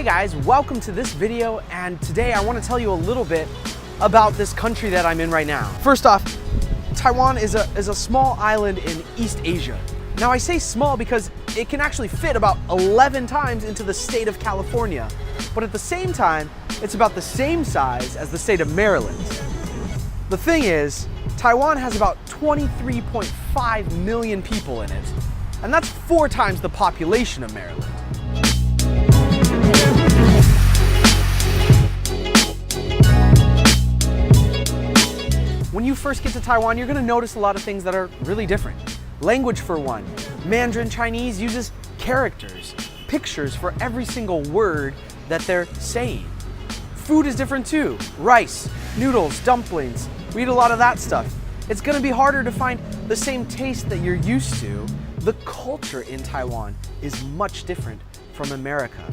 guys, welcome to this video, and today I want to tell you a little bit about this country that I'm in right now. First off, Taiwan is a small island in East Asia. Now I say small because it can actually fit about 11 times into the state of California, but at the same time, it's about the same size as the state of Maryland. The thing is, Taiwan has about 23.5 million people in it, and that's 4 times the population of Maryland. When you first get to Taiwan, you're going to notice a lot of things that are really different. Language for one. Mandarin Chinese uses characters, pictures for every single word that they're saying. Food is different too. Rice, noodles, dumplings. We eat a lot of that stuff. It's going to be harder to find the same taste that you're used to. The culture in Taiwan is much different from America.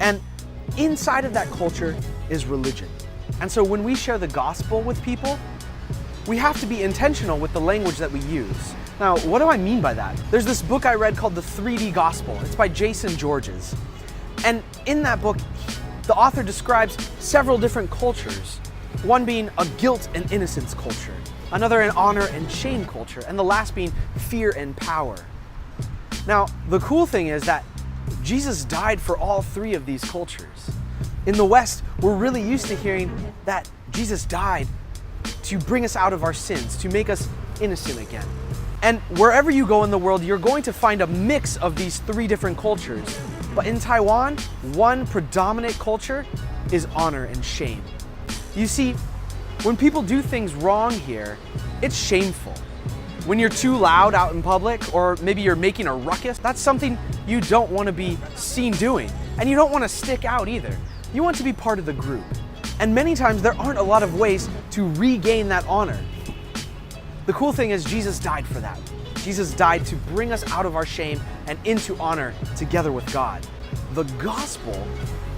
And inside of that culture is religion. And so when we share the gospel with people, we have to be intentional with the language that we use. Now, what do I mean by that? There's this book I read called The 3D Gospel. It's by Jason Georges. And in that book, the author describes several different cultures. One being a guilt and innocence culture, another an honor and shame culture, and the last being fear and power. Now, the cool thing is that Jesus died for all 3 of these cultures. In the West, we're really used to hearing that Jesus died to bring us out of our sins, to make us innocent again. And wherever you go in the world, you're going to find a mix of these 3 different cultures. But in Taiwan, one predominant culture is honor and shame. You see, when people do things wrong here, it's shameful. When you're too loud out in public, or maybe you're making a ruckus, that's something you don't want to be seen doing. And you don't want to stick out either. You want to be part of the group. And many times there aren't a lot of ways to regain that honor. The cool thing is Jesus died for that. Jesus died to bring us out of our shame and into honor together with God. The gospel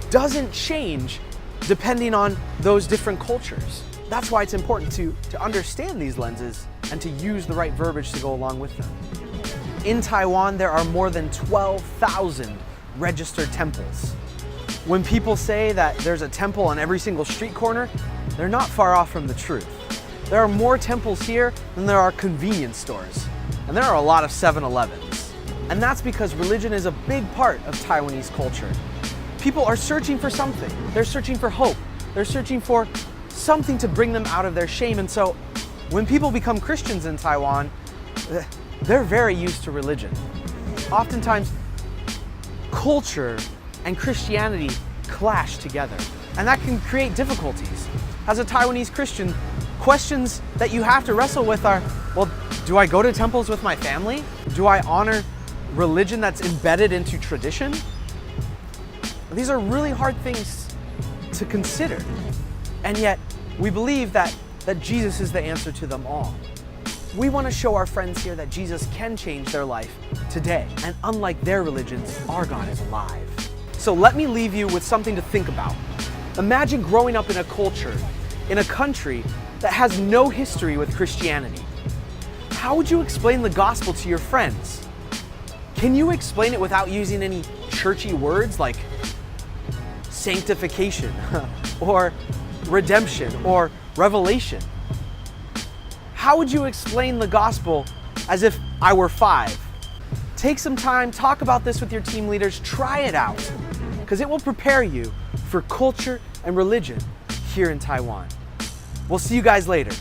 doesn't change depending on those different cultures. That's why it's important to understand these lenses and to use the right verbiage to go along with them. In Taiwan, there are more than 12,000 registered temples. When people say that there's a temple on every single street corner, they're not far off from the truth. There are more temples here than there are convenience stores, and there are a lot of 7-Elevens. And that's because religion is a big part of Taiwanese culture. People are searching for something. They're searching for hope. They're searching for something to bring them out of their shame. And so when people become Christians in Taiwan, they're very used to religion. Oftentimes, culture and Christianity clash together, and that can create difficulties. As a Taiwanese Christian, questions that you have to wrestle with are, well, do I go to temples with my family? Do I honor religion that's embedded into tradition? These are really hard things to consider, and yet we believe that Jesus is the answer to them all. We want to show our friends here that Jesus can change their life today, and unlike their religions, our God is alive. So let me leave you with something to think about. Imagine growing up in a culture, in a country that has no history with Christianity. How would you explain the gospel to your friends? Can you explain it without using any churchy words like sanctification or redemption or revelation? How would you explain the gospel as if I were 5? Take some time, talk about this with your team leaders, try it out, because it will prepare you for culture and religion here in Taiwan. We'll see you guys later.